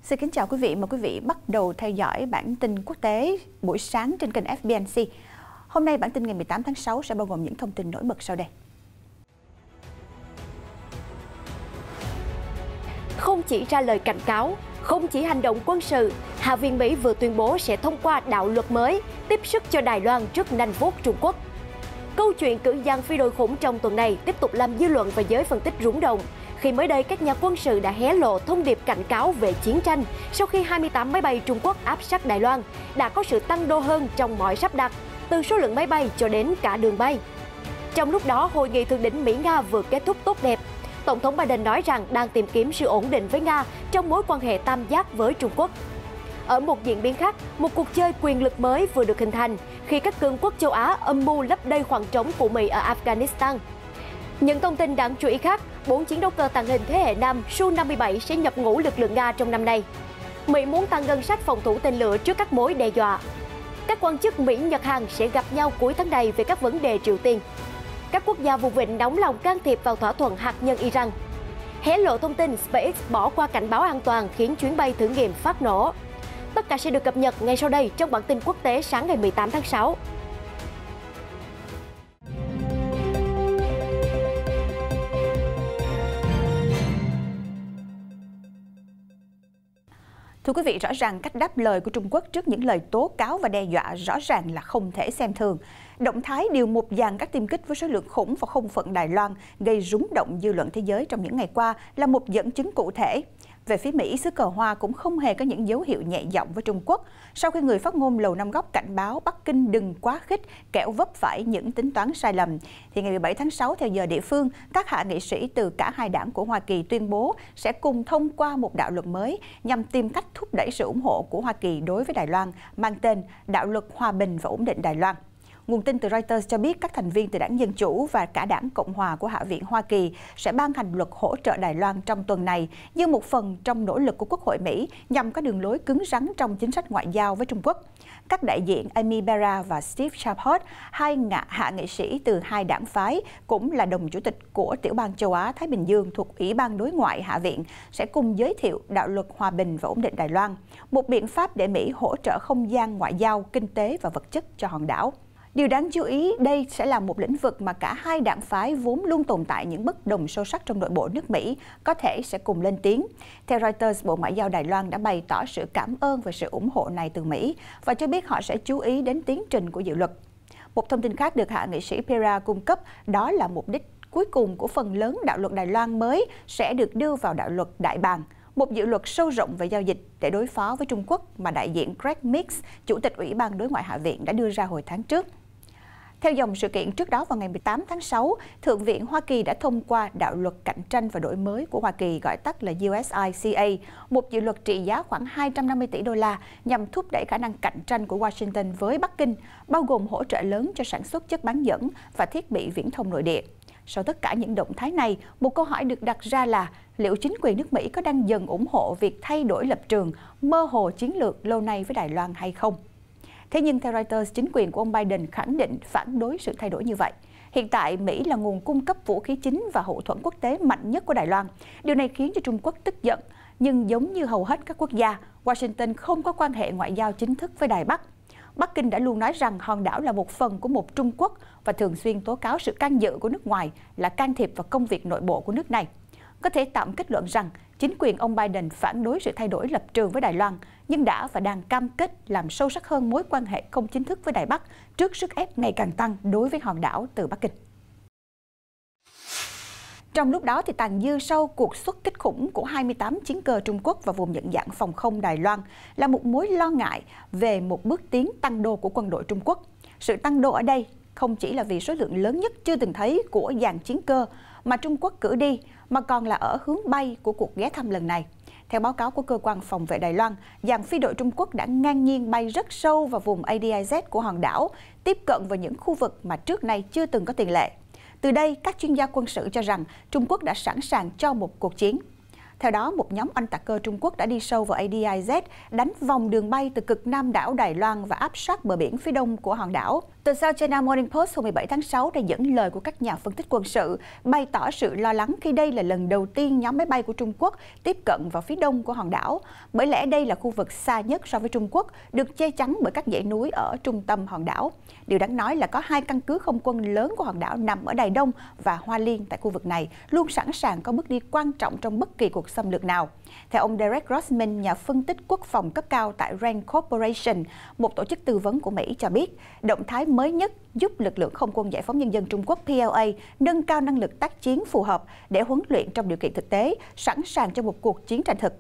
Xin kính chào quý vị, mời quý vị bắt đầu theo dõi bản tin quốc tế buổi sáng trên kênh FBNC. Hôm nay bản tin ngày 18 tháng 6 sẽ bao gồm những thông tin nổi bật sau đây. Không chỉ ra lời cảnh cáo, không chỉ hành động quân sự, Hạ viện Mỹ vừa tuyên bố sẽ thông qua đạo luật mới tiếp sức cho Đài Loan trước nanh vuốt Trung Quốc. Câu chuyện cử giang phi đội khủng trong tuần này tiếp tục làm dư luận và giới phân tích rúng động, khi mới đây các nhà quân sự đã hé lộ thông điệp cảnh cáo về chiến tranh sau khi 28 máy bay Trung Quốc áp sát Đài Loan đã có sự tăng đô hơn trong mọi sắp đặt, từ số lượng máy bay cho đến cả đường bay. Trong lúc đó, hội nghị thượng đỉnh Mỹ-Nga vừa kết thúc tốt đẹp. Tổng thống Biden nói rằng đang tìm kiếm sự ổn định với Nga trong mối quan hệ tam giác với Trung Quốc. Ở một diễn biến khác, một cuộc chơi quyền lực mới vừa được hình thành khi các cường quốc châu Á âm mưu lấp đầy khoảng trống của Mỹ ở Afghanistan. Những thông tin đáng chú ý khác, 4 chiến đấu cơ tàng hình thế hệ 5 Su-57 sẽ nhập ngũ lực lượng Nga trong năm nay. Mỹ muốn tăng ngân sách phòng thủ tên lửa trước các mối đe dọa. Các quan chức Mỹ, Nhật, Hàn sẽ gặp nhau cuối tháng này về các vấn đề Triều Tiên. Các quốc gia vùng vịnh nóng lòng can thiệp vào thỏa thuận hạt nhân Iran. Hé lộ thông tin SpaceX bỏ qua cảnh báo an toàn khiến chuyến bay thử nghiệm phát nổ. Tất cả sẽ được cập nhật ngay sau đây trong bản tin quốc tế sáng ngày 18 tháng 6. Thưa quý vị, rõ ràng cách đáp lời của Trung Quốc trước những lời tố cáo và đe dọa rõ ràng là không thể xem thường. Động thái điều một dàn các tiêm kích với số lượng khủng vào không phận Đài Loan gây rúng động dư luận thế giới trong những ngày qua là một dẫn chứng cụ thể. Về phía Mỹ, xứ cờ hoa cũng không hề có những dấu hiệu nhẹ giọng với Trung Quốc sau khi người phát ngôn Lầu Năm Góc cảnh báo Bắc Kinh đừng quá khích, kẻo vấp phải những tính toán sai lầm. Thì ngày 17 tháng 6 theo giờ địa phương, các hạ nghị sĩ từ cả hai đảng của Hoa Kỳ tuyên bố sẽ cùng thông qua một đạo luật mới nhằm tìm cách thúc đẩy sự ủng hộ của Hoa Kỳ đối với Đài Loan, mang tên Đạo luật Hòa bình và Ổn định Đài Loan. Nguồn tin từ Reuters cho biết các thành viên từ đảng Dân Chủ và cả đảng Cộng Hòa của Hạ viện Hoa Kỳ sẽ ban hành luật hỗ trợ Đài Loan trong tuần này như một phần trong nỗ lực của Quốc hội Mỹ nhằm có đường lối cứng rắn trong chính sách ngoại giao với Trung Quốc. Các đại diện Amy Barra và Steve Chabot, hai hạ nghị sĩ từ hai đảng phái, cũng là đồng chủ tịch của tiểu bang châu Á-Thái Bình Dương thuộc Ủy ban Đối ngoại Hạ viện, sẽ cùng giới thiệu Đạo luật Hòa bình và Ổn định Đài Loan, một biện pháp để Mỹ hỗ trợ không gian ngoại giao, kinh tế và vật chất cho hòn đảo. Điều đáng chú ý, đây sẽ là một lĩnh vực mà cả hai đảng phái vốn luôn tồn tại những bất đồng sâu sắc trong nội bộ nước Mỹ có thể sẽ cùng lên tiếng. Theo Reuters, Bộ Ngoại giao Đài Loan đã bày tỏ sự cảm ơn về sự ủng hộ này từ Mỹ và cho biết họ sẽ chú ý đến tiến trình của dự luật. Một thông tin khác được hạ nghị sĩ Pera cung cấp đó là mục đích cuối cùng của phần lớn đạo luật Đài Loan mới sẽ được đưa vào đạo luật đại bàng, một dự luật sâu rộng về giao dịch để đối phó với Trung Quốc mà đại diện Greg Meeks, Chủ tịch Ủy ban Đối ngoại Hạ viện đã đưa ra hồi tháng trước. Theo dòng sự kiện trước đó vào ngày 18 tháng 6, Thượng viện Hoa Kỳ đã thông qua Đạo luật Cạnh tranh và Đổi mới của Hoa Kỳ, gọi tắt là USICA, một dự luật trị giá khoảng 250 tỷ đô la nhằm thúc đẩy khả năng cạnh tranh của Washington với Bắc Kinh, bao gồm hỗ trợ lớn cho sản xuất chất bán dẫn và thiết bị viễn thông nội địa. Sau tất cả những động thái này, một câu hỏi được đặt ra là liệu chính quyền nước Mỹ có đang dần ủng hộ việc thay đổi lập trường, mơ hồ chiến lược lâu nay với Đài Loan hay không? Thế nhưng theo Reuters, chính quyền của ông Biden khẳng định phản đối sự thay đổi như vậy. Hiện tại, Mỹ là nguồn cung cấp vũ khí chính và hậu thuẫn quốc tế mạnh nhất của Đài Loan. Điều này khiến cho Trung Quốc tức giận. Nhưng giống như hầu hết các quốc gia, Washington không có quan hệ ngoại giao chính thức với Đài Bắc. Bắc Kinh đã luôn nói rằng hòn đảo là một phần của một Trung Quốc và thường xuyên tố cáo sự can dự của nước ngoài là can thiệp vào công việc nội bộ của nước này. Có thể tạm kết luận rằng chính quyền ông Biden phản đối sự thay đổi lập trường với Đài Loan, nhưng đã và đang cam kết làm sâu sắc hơn mối quan hệ không chính thức với Đài Bắc trước sức ép ngày càng tăng đối với hòn đảo từ Bắc Kinh. Trong lúc đó, thì tàn dư sau cuộc xuất kích khủng của 28 chiến cơ Trung Quốc vào vùng nhận dạng phòng không Đài Loan là một mối lo ngại về một bước tiến tăng đô của quân đội Trung Quốc. Sự tăng đô ở đây không chỉ là vì số lượng lớn nhất chưa từng thấy của dàn chiến cơ mà Trung Quốc cử đi, mà còn là ở hướng bay của cuộc ghé thăm lần này. Theo báo cáo của Cơ quan Phòng vệ Đài Loan, dàn phi đội Trung Quốc đã ngang nhiên bay rất sâu vào vùng ADIZ của hòn đảo, tiếp cận vào những khu vực mà trước nay chưa từng có tiền lệ. Từ đây, các chuyên gia quân sự cho rằng Trung Quốc đã sẵn sàng cho một cuộc chiến. Theo đó, một nhóm oanh tạc cơ Trung Quốc đã đi sâu vào ADIZ, đánh vòng đường bay từ cực nam đảo Đài Loan và áp sát bờ biển phía đông của hòn đảo. Tờ South China Morning Post hôm 17 tháng 6 đã dẫn lời của các nhà phân tích quân sự bày tỏ sự lo lắng khi đây là lần đầu tiên nhóm máy bay của Trung Quốc tiếp cận vào phía đông của hòn đảo. Bởi lẽ đây là khu vực xa nhất so với Trung Quốc, được che chắn bởi các dãy núi ở trung tâm hòn đảo. Điều đáng nói là có 2 căn cứ không quân lớn của hòn đảo nằm ở Đài Đông và Hoa Liên tại khu vực này, luôn sẵn sàng có bước đi quan trọng trong bất kỳ cuộc xâm lược nào. Theo ông Derek Grossman, nhà phân tích quốc phòng cấp cao tại Rand Corporation, một tổ chức tư vấn của Mỹ cho biết, động thái mới nhất giúp lực lượng không quân giải phóng nhân dân Trung Quốc PLA nâng cao năng lực tác chiến phù hợp để huấn luyện trong điều kiện thực tế, sẵn sàng cho một cuộc chiến tranh thực.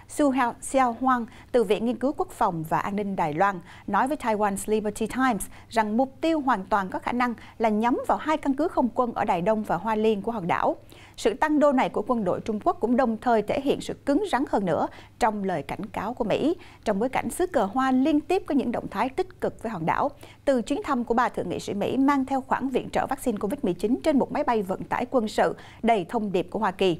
Su Xiao Huang từ Viện Nghiên cứu Quốc phòng và An ninh Đài Loan nói với Taiwan's Liberty Times rằng mục tiêu hoàn toàn có khả năng là nhắm vào 2 căn cứ không quân ở Đài Đông và Hoa Liên của hòn đảo. Sự tăng đô này của quân đội Trung Quốc cũng đồng thời thể hiện sự cứng rắn hơn nữa trong lời cảnh cáo của Mỹ, trong bối cảnh xứ cờ Hoa liên tiếp có những động thái tích cực với hòn đảo, từ chuyến thăm của 3 thượng nghị sĩ Mỹ mang theo khoản viện trợ vaccine COVID-19 trên một máy bay vận tải quân sự đầy thông điệp của Hoa Kỳ.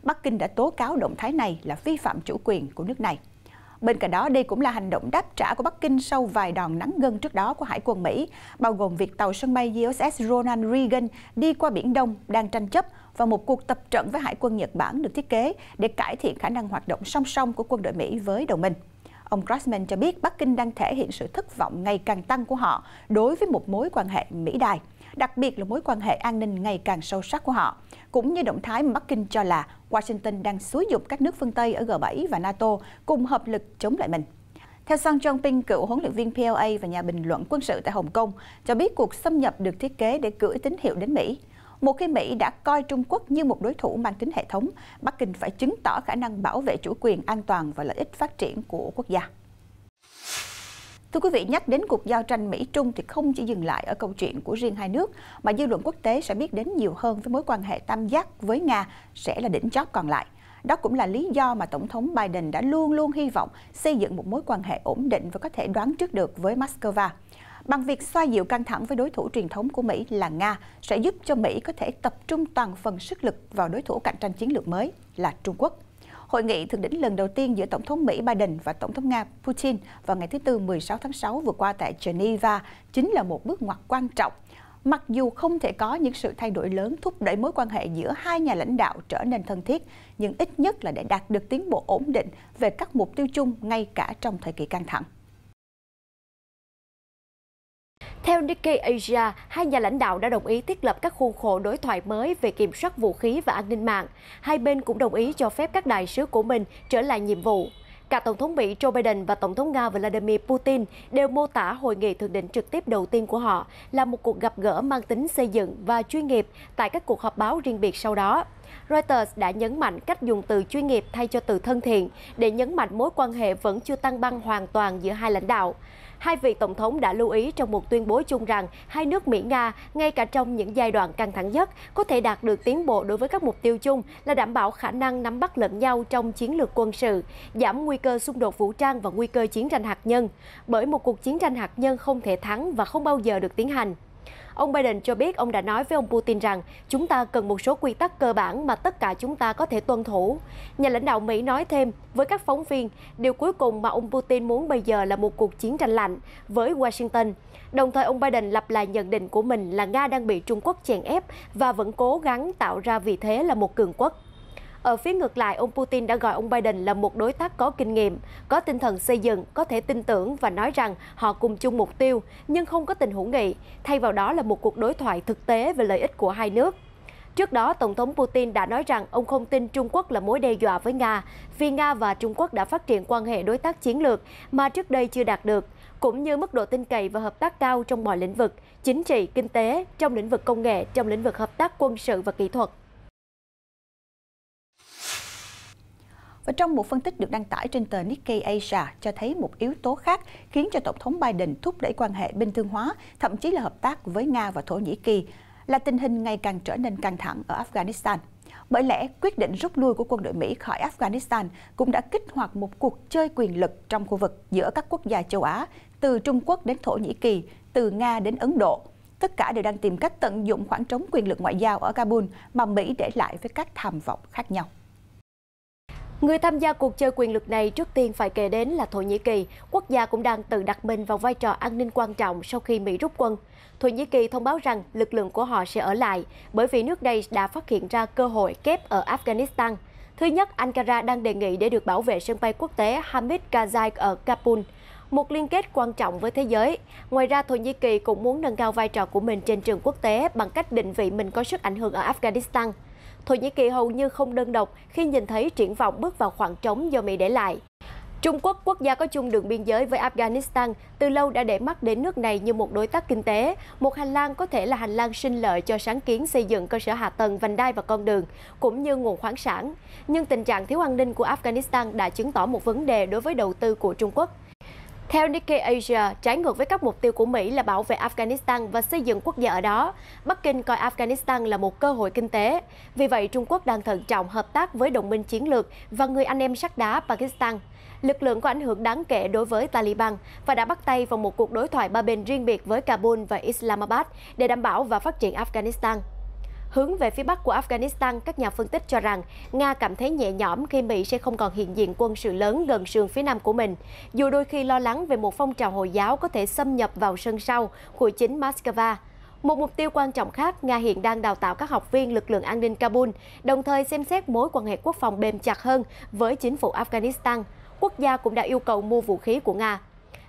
Bắc Kinh đã tố cáo động thái này là vi phạm chủ quyền của nước này. Bên cạnh đó, đây cũng là hành động đáp trả của Bắc Kinh sau vài đòn nắn gân trước đó của Hải quân Mỹ, bao gồm việc tàu sân bay USS Ronald Reagan đi qua Biển Đông đang tranh chấp và một cuộc tập trận với Hải quân Nhật Bản được thiết kế để cải thiện khả năng hoạt động song song của quân đội Mỹ với đồng minh. Ông Grossman cho biết Bắc Kinh đang thể hiện sự thất vọng ngày càng tăng của họ đối với một mối quan hệ Mỹ-Đài, đặc biệt là mối quan hệ an ninh ngày càng sâu sắc của họ, cũng như động thái mà Bắc Kinh cho là Washington đang xúi giục các nước phương Tây ở G7 và NATO cùng hợp lực chống lại mình. Theo Sang Chong-ping, cựu huấn luyện viên PLA và nhà bình luận quân sự tại Hồng Kông, cho biết cuộc xâm nhập được thiết kế để gửi tín hiệu đến Mỹ. Một khi Mỹ đã coi Trung Quốc như một đối thủ mang tính hệ thống, Bắc Kinh phải chứng tỏ khả năng bảo vệ chủ quyền, an toàn và lợi ích phát triển của quốc gia. Thưa quý vị, nhắc đến cuộc giao tranh Mỹ-Trung thì không chỉ dừng lại ở câu chuyện của riêng hai nước, mà dư luận quốc tế sẽ biết đến nhiều hơn với mối quan hệ tam giác với Nga sẽ là đỉnh chóp còn lại. Đó cũng là lý do mà Tổng thống Biden đã luôn luôn hy vọng xây dựng một mối quan hệ ổn định và có thể đoán trước được với Moscow. Bằng việc xoa dịu căng thẳng với đối thủ truyền thống của Mỹ là Nga sẽ giúp cho Mỹ có thể tập trung toàn phần sức lực vào đối thủ cạnh tranh chiến lược mới là Trung Quốc. Hội nghị thượng đỉnh lần đầu tiên giữa Tổng thống Mỹ Biden và Tổng thống Nga Putin vào ngày thứ Tư 16 tháng 6 vừa qua tại Geneva chính là một bước ngoặt quan trọng. Mặc dù không thể có những sự thay đổi lớn thúc đẩy mối quan hệ giữa hai nhà lãnh đạo trở nên thân thiết, nhưng ít nhất là để đạt được tiến bộ ổn định về các mục tiêu chung ngay cả trong thời kỳ căng thẳng. Theo Nikkei Asia, hai nhà lãnh đạo đã đồng ý thiết lập các khuôn khổ đối thoại mới về kiểm soát vũ khí và an ninh mạng. Hai bên cũng đồng ý cho phép các đại sứ của mình trở lại nhiệm vụ. Cả Tổng thống Mỹ Joe Biden và Tổng thống Nga Vladimir Putin đều mô tả hội nghị thượng đỉnh trực tiếp đầu tiên của họ là một cuộc gặp gỡ mang tính xây dựng và chuyên nghiệp tại các cuộc họp báo riêng biệt sau đó. Reuters đã nhấn mạnh cách dùng từ chuyên nghiệp thay cho từ thân thiện để nhấn mạnh mối quan hệ vẫn chưa tăng băng hoàn toàn giữa hai lãnh đạo. Hai vị tổng thống đã lưu ý trong một tuyên bố chung rằng hai nước Mỹ-Nga, ngay cả trong những giai đoạn căng thẳng nhất, có thể đạt được tiến bộ đối với các mục tiêu chung là đảm bảo khả năng nắm bắt lẫn nhau trong chiến lược quân sự, giảm nguy cơ xung đột vũ trang và nguy cơ chiến tranh hạt nhân, bởi một cuộc chiến tranh hạt nhân không thể thắng và không bao giờ được tiến hành. Ông Biden cho biết ông đã nói với ông Putin rằng chúng ta cần một số quy tắc cơ bản mà tất cả chúng ta có thể tuân thủ. Nhà lãnh đạo Mỹ nói thêm với các phóng viên, điều cuối cùng mà ông Putin muốn bây giờ là một cuộc chiến tranh lạnh với Washington. Đồng thời ông Biden lặp lại nhận định của mình là Nga đang bị Trung Quốc chèn ép và vẫn cố gắng tạo ra vị thế là một cường quốc. Ở phía ngược lại, ông Putin đã gọi ông Biden là một đối tác có kinh nghiệm, có tinh thần xây dựng, có thể tin tưởng và nói rằng họ cùng chung mục tiêu, nhưng không có tình hữu nghị, thay vào đó là một cuộc đối thoại thực tế về lợi ích của hai nước. Trước đó, Tổng thống Putin đã nói rằng ông không tin Trung Quốc là mối đe dọa với Nga, vì Nga và Trung Quốc đã phát triển quan hệ đối tác chiến lược mà trước đây chưa đạt được, cũng như mức độ tin cậy và hợp tác cao trong mọi lĩnh vực, chính trị, kinh tế, trong lĩnh vực công nghệ, trong lĩnh vực hợp tác quân sự và kỹ thuật. Và trong một phân tích được đăng tải trên tờ Nikkei Asia cho thấy một yếu tố khác khiến cho Tổng thống Biden thúc đẩy quan hệ bình thường hóa, thậm chí là hợp tác với Nga và Thổ Nhĩ Kỳ, là tình hình ngày càng trở nên căng thẳng ở Afghanistan. Bởi lẽ, quyết định rút lui của quân đội Mỹ khỏi Afghanistan cũng đã kích hoạt một cuộc chơi quyền lực trong khu vực giữa các quốc gia châu Á, từ Trung Quốc đến Thổ Nhĩ Kỳ, từ Nga đến Ấn Độ. Tất cả đều đang tìm cách tận dụng khoảng trống quyền lực ngoại giao ở Kabul mà Mỹ để lại với các tham vọng khác nhau. Người tham gia cuộc chơi quyền lực này trước tiên phải kể đến là Thổ Nhĩ Kỳ. Quốc gia cũng đang tự đặt mình vào vai trò an ninh quan trọng sau khi Mỹ rút quân. Thổ Nhĩ Kỳ thông báo rằng lực lượng của họ sẽ ở lại bởi vì nước này đã phát hiện ra cơ hội kép ở Afghanistan. Thứ nhất, Ankara đang đề nghị để được bảo vệ sân bay quốc tế Hamid Karzai ở Kabul, một liên kết quan trọng với thế giới. Ngoài ra, Thổ Nhĩ Kỳ cũng muốn nâng cao vai trò của mình trên trường quốc tế bằng cách định vị mình có sức ảnh hưởng ở Afghanistan. Thổ Nhĩ Kỳ hầu như không đơn độc khi nhìn thấy triển vọng bước vào khoảng trống do Mỹ để lại. Trung Quốc, quốc gia có chung đường biên giới với Afghanistan, từ lâu đã để mắt đến nước này như một đối tác kinh tế, một hành lang có thể là hành lang sinh lợi cho sáng kiến xây dựng cơ sở hạ tầng, vành đai và con đường, cũng như nguồn khoáng sản. Nhưng tình trạng thiếu an ninh của Afghanistan đã chứng tỏ một vấn đề đối với đầu tư của Trung Quốc. Theo Nikkei Asia, trái ngược với các mục tiêu của Mỹ là bảo vệ Afghanistan và xây dựng quốc gia ở đó, Bắc Kinh coi Afghanistan là một cơ hội kinh tế. Vì vậy, Trung Quốc đang thận trọng hợp tác với đồng minh chiến lược và người anh em sắt đá Pakistan. Lực lượng có ảnh hưởng đáng kể đối với Taliban và đã bắt tay vào một cuộc đối thoại ba bên riêng biệt với Kabul và Islamabad để đảm bảo và phát triển Afghanistan. Hướng về phía bắc của Afghanistan, các nhà phân tích cho rằng Nga cảm thấy nhẹ nhõm khi Mỹ sẽ không còn hiện diện quân sự lớn gần sườn phía nam của mình, dù đôi khi lo lắng về một phong trào Hồi giáo có thể xâm nhập vào sân sau của chính Moscow. Một mục tiêu quan trọng khác, Nga hiện đang đào tạo các học viên lực lượng an ninh Kabul, đồng thời xem xét mối quan hệ quốc phòng bền chặt hơn với chính phủ Afghanistan. Quốc gia cũng đã yêu cầu mua vũ khí của Nga.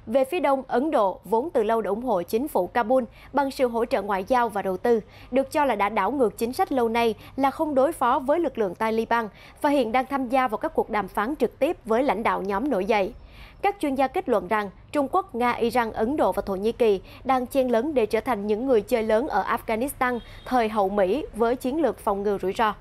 Về phía đông, Ấn Độ vốn từ lâu đã ủng hộ chính phủ Kabul bằng sự hỗ trợ ngoại giao và đầu tư, được cho là đã đảo ngược chính sách lâu nay là không đối phó với lực lượng Taliban và hiện đang tham gia vào các cuộc đàm phán trực tiếp với lãnh đạo nhóm nổi dậy. Các chuyên gia kết luận rằng Trung Quốc, Nga, Iran, Ấn Độ và Thổ Nhĩ Kỳ đang chen lấn để trở thành những người chơi lớn ở Afghanistan thời hậu Mỹ với chiến lược phòng ngừa rủi ro.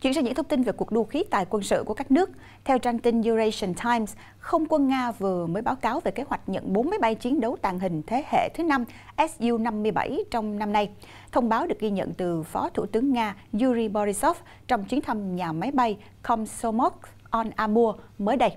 Chuyển sang những thông tin về cuộc đua khí tài quân sự của các nước. Theo trang tin Eurasian Times, Không quân Nga vừa mới báo cáo về kế hoạch nhận 4 máy bay chiến đấu tàng hình thế hệ thứ 5 Su-57 trong năm nay. Thông báo được ghi nhận từ Phó Thủ tướng Nga Yuri Borisov trong chuyến thăm nhà máy bay Komsomolsk-on-Amur mới đây.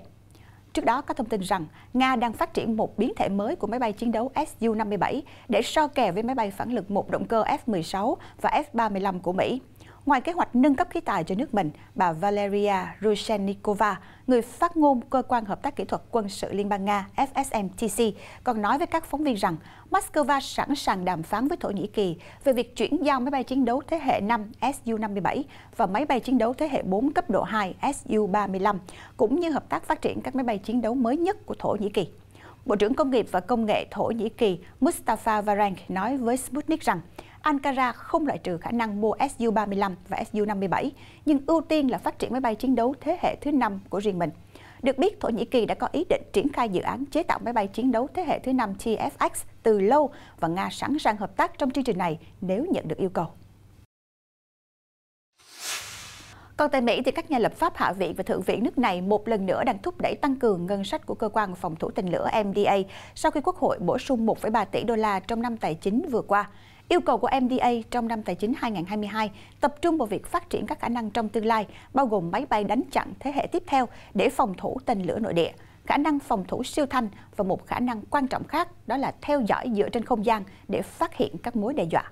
Trước đó có thông tin rằng Nga đang phát triển một biến thể mới của máy bay chiến đấu Su-57 để so kè với máy bay phản lực một động cơ F-16 và F-35 của Mỹ. Ngoài kế hoạch nâng cấp khí tài cho nước mình, bà Valeria Rushenikova, người phát ngôn Cơ quan Hợp tác Kỹ thuật Quân sự Liên bang Nga FSMTC, còn nói với các phóng viên rằng Moscow sẵn sàng đàm phán với Thổ Nhĩ Kỳ về việc chuyển giao máy bay chiến đấu thế hệ 5 Su-57 và máy bay chiến đấu thế hệ 4 cấp độ 2 Su-35, cũng như hợp tác phát triển các máy bay chiến đấu mới nhất của Thổ Nhĩ Kỳ. Bộ trưởng Công nghiệp và Công nghệ Thổ Nhĩ Kỳ Mustafa Varank nói với Sputnik rằng Ankara không loại trừ khả năng mua Su-35 và Su-57, nhưng ưu tiên là phát triển máy bay chiến đấu thế hệ thứ 5 của riêng mình. Được biết, Thổ Nhĩ Kỳ đã có ý định triển khai dự án chế tạo máy bay chiến đấu thế hệ thứ 5 TFX từ lâu và Nga sẵn sàng hợp tác trong chương trình này nếu nhận được yêu cầu. Còn tại Mỹ, thì các nhà lập pháp Hạ viện và Thượng viện nước này một lần nữa đang thúc đẩy tăng cường ngân sách của cơ quan phòng thủ tên lửa MDA sau khi Quốc hội bổ sung 1,3 tỷ đô la trong năm tài chính vừa qua. Yêu cầu của MDA trong năm tài chính 2022 tập trung vào việc phát triển các khả năng trong tương lai, bao gồm máy bay đánh chặn thế hệ tiếp theo để phòng thủ tên lửa nội địa, khả năng phòng thủ siêu thanh và một khả năng quan trọng khác đó là theo dõi dựa trên không gian để phát hiện các mối đe dọa.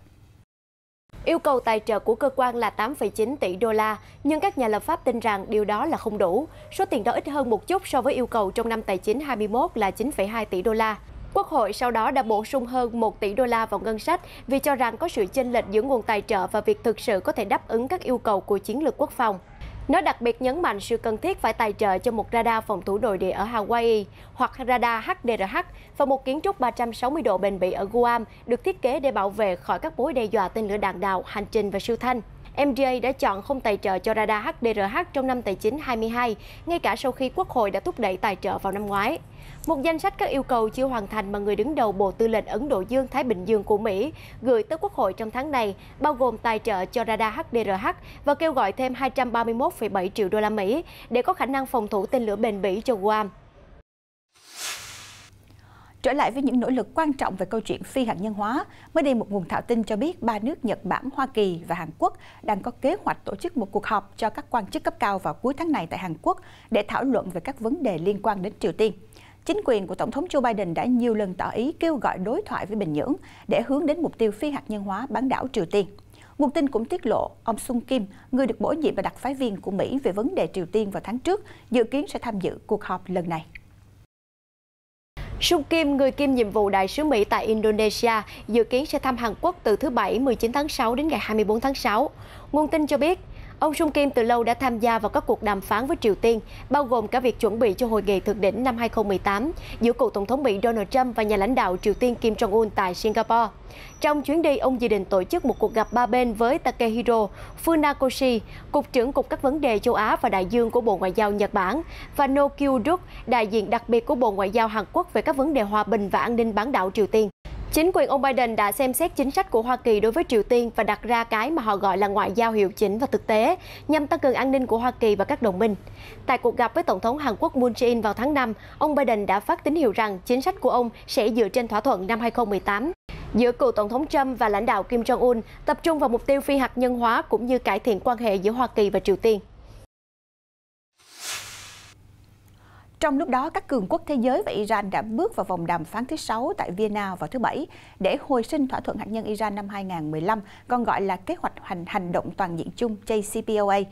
Yêu cầu tài trợ của cơ quan là 8,9 tỷ đô la, nhưng các nhà lập pháp tin rằng điều đó là không đủ. Số tiền đó ít hơn một chút so với yêu cầu trong năm tài chính 21 là 9,2 tỷ đô la. Quốc hội sau đó đã bổ sung hơn 1 tỷ đô la vào ngân sách vì cho rằng có sự chênh lệch giữa nguồn tài trợ và việc thực sự có thể đáp ứng các yêu cầu của chiến lược quốc phòng. Nó đặc biệt nhấn mạnh sự cần thiết phải tài trợ cho một radar phòng thủ nội địa ở Hawaii hoặc radar HDRH và một kiến trúc 360 độ bền bỉ ở Guam được thiết kế để bảo vệ khỏi các mối đe dọa tên lửa đạn đạo, hành trình và siêu thanh. MDA đã chọn không tài trợ cho radar HDRH trong năm tài chính 22, ngay cả sau khi Quốc hội đã thúc đẩy tài trợ vào năm ngoái. Một danh sách các yêu cầu chưa hoàn thành mà người đứng đầu Bộ Tư lệnh Ấn Độ Dương-Thái Bình Dương của Mỹ gửi tới Quốc hội trong tháng này, bao gồm tài trợ cho radar HDRH và kêu gọi thêm 231,7 triệu đô la Mỹ để có khả năng phòng thủ tên lửa bền bỉ cho Guam. Trở lại với những nỗ lực quan trọng về câu chuyện phi hạt nhân hóa, mới đây một nguồn thạo tin cho biết ba nước Nhật Bản, Hoa Kỳ và Hàn Quốc đang có kế hoạch tổ chức một cuộc họp cho các quan chức cấp cao vào cuối tháng này tại Hàn Quốc để thảo luận về các vấn đề liên quan đến Triều Tiên. Chính quyền của Tổng thống Joe Biden đã nhiều lần tỏ ý kêu gọi đối thoại với Bình Nhưỡng để hướng đến mục tiêu phi hạt nhân hóa bán đảo Triều Tiên. Nguồn tin cũng tiết lộ, ông Sung Kim, người được bổ nhiệm là đặc phái viên của Mỹ về vấn đề Triều Tiên vào tháng trước, dự kiến sẽ tham dự cuộc họp lần này. Sung Kim, người kiêm nhiệm vụ đại sứ Mỹ tại Indonesia, dự kiến sẽ thăm Hàn Quốc từ thứ Bảy 19 tháng 6 đến ngày 24 tháng 6. Nguồn tin cho biết, ông Sung Kim từ lâu đã tham gia vào các cuộc đàm phán với Triều Tiên, bao gồm cả việc chuẩn bị cho hội nghị thượng đỉnh năm 2018 giữa cựu Tổng thống Mỹ Donald Trump và nhà lãnh đạo Triều Tiên Kim Jong-un tại Singapore. Trong chuyến đi, ông dự định tổ chức một cuộc gặp ba bên với Takehiro Funakoshi, Cục trưởng Cục các vấn đề châu Á và Đại dương của Bộ Ngoại giao Nhật Bản, và No Kyu-duk, đại diện đặc biệt của Bộ Ngoại giao Hàn Quốc về các vấn đề hòa bình và an ninh bán đảo Triều Tiên. Chính quyền ông Biden đã xem xét chính sách của Hoa Kỳ đối với Triều Tiên và đặt ra cái mà họ gọi là ngoại giao hiệu chỉnh và thực tế, nhằm tăng cường an ninh của Hoa Kỳ và các đồng minh. Tại cuộc gặp với Tổng thống Hàn Quốc Moon Jae-in vào tháng 5, ông Biden đã phát tín hiệu rằng chính sách của ông sẽ dựa trên thỏa thuận năm 2018 giữa cựu Tổng thống Trump và lãnh đạo Kim Jong-un, tập trung vào mục tiêu phi hạt nhân hóa cũng như cải thiện quan hệ giữa Hoa Kỳ và Triều Tiên. Trong lúc đó, các cường quốc thế giới và Iran đã bước vào vòng đàm phán thứ 6 tại Vienna vào thứ Bảy để hồi sinh thỏa thuận hạt nhân Iran năm 2015, còn gọi là Kế hoạch hành động toàn diện chung JCPOA.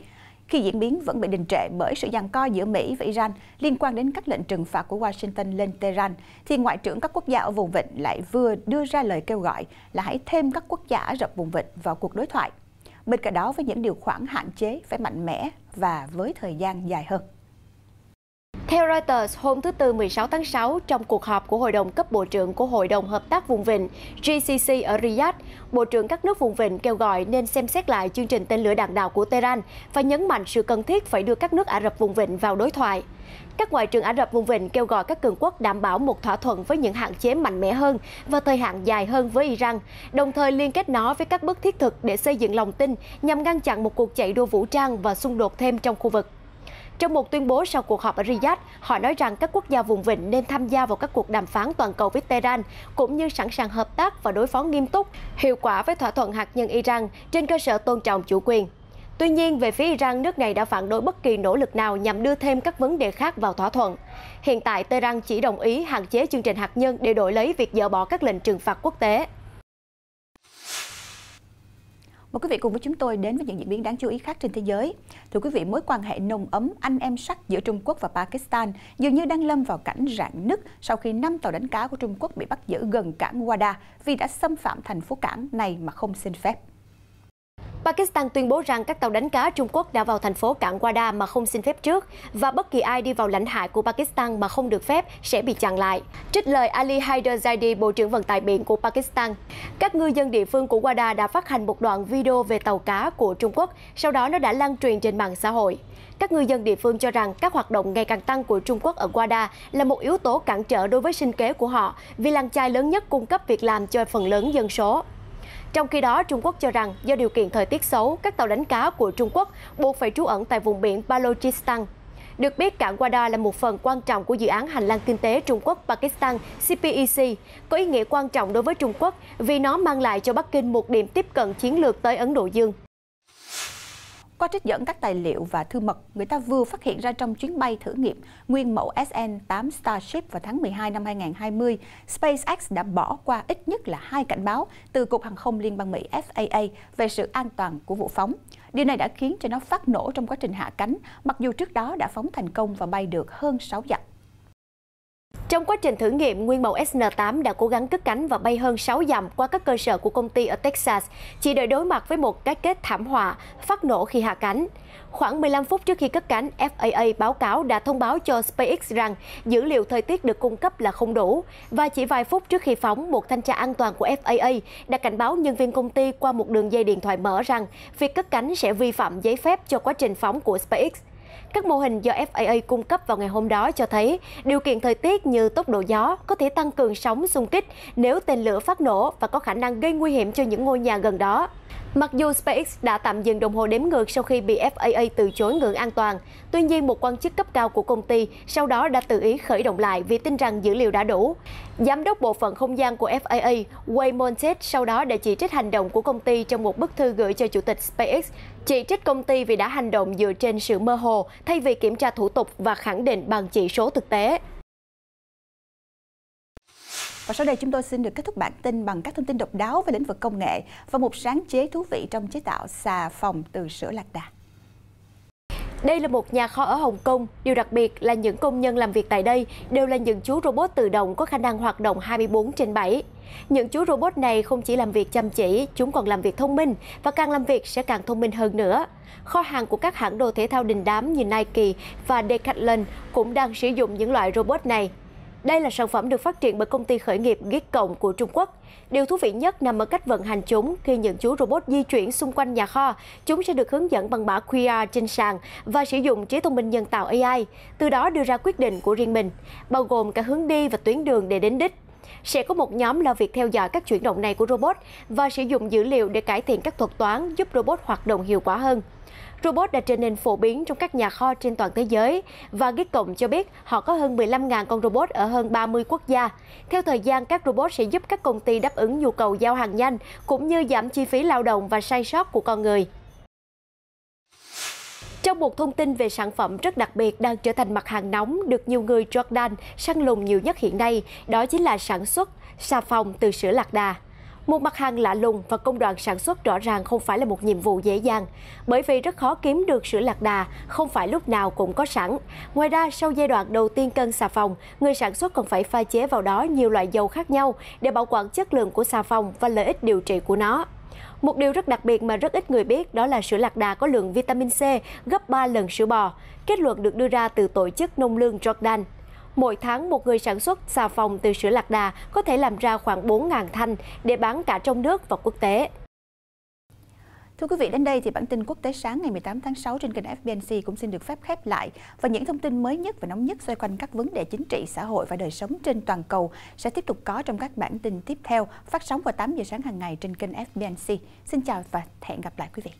Khi diễn biến vẫn bị đình trệ bởi sự giằng co giữa Mỹ và Iran liên quan đến các lệnh trừng phạt của Washington lên Tehran, thì Ngoại trưởng các quốc gia ở vùng vịnh lại vừa đưa ra lời kêu gọi là hãy thêm các quốc gia Ả Rập vùng vịnh vào cuộc đối thoại. Bên cạnh đó với những điều khoản hạn chế phải mạnh mẽ và với thời gian dài hơn. Theo Reuters, hôm thứ Tư 16 tháng 6, trong cuộc họp của Hội đồng cấp Bộ trưởng của Hội đồng Hợp tác Vùng Vịnh GCC ở Riyadh, Bộ trưởng các nước vùng vịnh kêu gọi nên xem xét lại chương trình tên lửa đạn đạo của Tehran và nhấn mạnh sự cần thiết phải đưa các nước Ả Rập vùng vịnh vào đối thoại. Các ngoại trưởng Ả Rập vùng vịnh kêu gọi các cường quốc đảm bảo một thỏa thuận với những hạn chế mạnh mẽ hơn và thời hạn dài hơn với Iran, đồng thời liên kết nó với các bước thiết thực để xây dựng lòng tin nhằm ngăn chặn một cuộc chạy đua vũ trang và xung đột thêm trong khu vực. Trong một tuyên bố sau cuộc họp ở Riyadh, họ nói rằng các quốc gia vùng vịnh nên tham gia vào các cuộc đàm phán toàn cầu với Tehran, cũng như sẵn sàng hợp tác và đối phó nghiêm túc, hiệu quả với thỏa thuận hạt nhân Iran trên cơ sở tôn trọng chủ quyền. Tuy nhiên, về phía Iran, nước này đã phản đối bất kỳ nỗ lực nào nhằm đưa thêm các vấn đề khác vào thỏa thuận. Hiện tại, Tehran chỉ đồng ý hạn chế chương trình hạt nhân để đổi lấy việc dỡ bỏ các lệnh trừng phạt quốc tế. Mời quý vị cùng với chúng tôi đến với những diễn biến đáng chú ý khác trên thế giới. Thưa quý vị, mối quan hệ nồng ấm anh em sắt giữa Trung Quốc và Pakistan dường như đang lâm vào cảnh rạn nứt sau khi 5 tàu đánh cá của Trung Quốc bị bắt giữ gần cảng Gwadar vì đã xâm phạm thành phố cảng này mà không xin phép. Pakistan tuyên bố rằng các tàu đánh cá Trung Quốc đã vào thành phố cảng Gwadar mà không xin phép trước và bất kỳ ai đi vào lãnh hải của Pakistan mà không được phép sẽ bị chặn lại. Trích lời Ali Haider Zaidi, Bộ trưởng Vận tải biển của Pakistan, các ngư dân địa phương của Gwadar đã phát hành một đoạn video về tàu cá của Trung Quốc, sau đó nó đã lan truyền trên mạng xã hội. Các ngư dân địa phương cho rằng các hoạt động ngày càng tăng của Trung Quốc ở Gwadar là một yếu tố cản trở đối với sinh kế của họ vì làng chài lớn nhất cung cấp việc làm cho phần lớn dân số. Trong khi đó, Trung Quốc cho rằng do điều kiện thời tiết xấu, các tàu đánh cá của Trung Quốc buộc phải trú ẩn tại vùng biển Balochistan. Được biết, cảng Gwadar là một phần quan trọng của dự án hành lang kinh tế Trung Quốc-Pakistan CPEC, có ý nghĩa quan trọng đối với Trung Quốc vì nó mang lại cho Bắc Kinh một điểm tiếp cận chiến lược tới Ấn Độ Dương. Qua trích dẫn các tài liệu và thư mật, người ta vừa phát hiện ra trong chuyến bay thử nghiệm nguyên mẫu SN8 Starship vào tháng 12 năm 2020, SpaceX đã bỏ qua ít nhất là 2 cảnh báo từ Cục Hàng không Liên bang Mỹ FAA về sự an toàn của vụ phóng. Điều này đã khiến cho nó phát nổ trong quá trình hạ cánh, mặc dù trước đó đã phóng thành công và bay được hơn 6 dặm. Trong quá trình thử nghiệm, nguyên mẫu SN8 đã cố gắng cất cánh và bay hơn 6 dặm qua các cơ sở của công ty ở Texas, chỉ để đối mặt với một cái kết thảm họa, phát nổ khi hạ cánh. Khoảng 15 phút trước khi cất cánh, FAA báo cáo đã thông báo cho SpaceX rằng dữ liệu thời tiết được cung cấp là không đủ. Và chỉ vài phút trước khi phóng, một thanh tra an toàn của FAA đã cảnh báo nhân viên công ty qua một đường dây điện thoại mở rằng việc cất cánh sẽ vi phạm giấy phép cho quá trình phóng của SpaceX. Các mô hình do FAA cung cấp vào ngày hôm đó cho thấy điều kiện thời tiết như tốc độ gió có thể tăng cường sóng xung kích nếu tên lửa phát nổ và có khả năng gây nguy hiểm cho những ngôi nhà gần đó. Mặc dù SpaceX đã tạm dừng đồng hồ đếm ngược sau khi bị FAA từ chối ngưỡng an toàn, tuy nhiên một quan chức cấp cao của công ty sau đó đã tự ý khởi động lại vì tin rằng dữ liệu đã đủ. Giám đốc bộ phận không gian của FAA, Wayne Montes, sau đó đã chỉ trích hành động của công ty trong một bức thư gửi cho chủ tịch SpaceX, chỉ trích công ty vì đã hành động dựa trên sự mơ hồ thay vì kiểm tra thủ tục và khẳng định bằng chỉ số thực tế. Và sau đây chúng tôi xin được kết thúc bản tin bằng các thông tin độc đáo về lĩnh vực công nghệ và một sáng chế thú vị trong chế tạo xà phòng từ sữa lạc đà. Đây là một nhà kho ở Hồng Kông. Điều đặc biệt là những công nhân làm việc tại đây đều là những chú robot tự động có khả năng hoạt động 24/7. Những chú robot này không chỉ làm việc chăm chỉ, chúng còn làm việc thông minh và càng làm việc sẽ càng thông minh hơn nữa. Kho hàng của các hãng đồ thể thao đình đám như Nike và Decathlon cũng đang sử dụng những loại robot này. Đây là sản phẩm được phát triển bởi công ty khởi nghiệp Geek của Trung Quốc. Điều thú vị nhất nằm ở cách vận hành chúng. Khi những chú robot di chuyển xung quanh nhà kho, chúng sẽ được hướng dẫn bằng mã QR trên sàn và sử dụng trí thông minh nhân tạo AI, từ đó đưa ra quyết định của riêng mình, bao gồm cả hướng đi và tuyến đường để đến đích. Sẽ có một nhóm lo việc theo dõi các chuyển động này của robot và sử dụng dữ liệu để cải thiện các thuật toán giúp robot hoạt động hiệu quả hơn. Robot đã trở nên phổ biến trong các nhà kho trên toàn thế giới và Geek cho biết họ có hơn 15.000 con robot ở hơn 30 quốc gia. Theo thời gian, các robot sẽ giúp các công ty đáp ứng nhu cầu giao hàng nhanh cũng như giảm chi phí lao động và sai sót của con người. Trong một thông tin về sản phẩm rất đặc biệt đang trở thành mặt hàng nóng được nhiều người Jordan săn lùng nhiều nhất hiện nay, đó chính là sản xuất xà phòng từ sữa lạc đà. Một mặt hàng lạ lùng và công đoạn sản xuất rõ ràng không phải là một nhiệm vụ dễ dàng, bởi vì rất khó kiếm được sữa lạc đà, không phải lúc nào cũng có sẵn. Ngoài ra, sau giai đoạn đầu tiên cân xà phòng, người sản xuất còn phải pha chế vào đó nhiều loại dầu khác nhau để bảo quản chất lượng của xà phòng và lợi ích điều trị của nó. Một điều rất đặc biệt mà rất ít người biết đó là sữa lạc đà có lượng vitamin C gấp 3 lần sữa bò. Kết luận được đưa ra từ tổ chức nông lương Jordan. Mỗi tháng, một người sản xuất xà phòng từ sữa lạc đà có thể làm ra khoảng 4.000 thanh để bán cả trong nước và quốc tế. Thưa quý vị, đến đây thì bản tin quốc tế sáng ngày 18 tháng 6 trên kênh FBNC cũng xin được phép khép lại. Và những thông tin mới nhất và nóng nhất xoay quanh các vấn đề chính trị, xã hội và đời sống trên toàn cầu sẽ tiếp tục có trong các bản tin tiếp theo, phát sóng vào 8 giờ sáng hàng ngày trên kênh FBNC. Xin chào và hẹn gặp lại quý vị.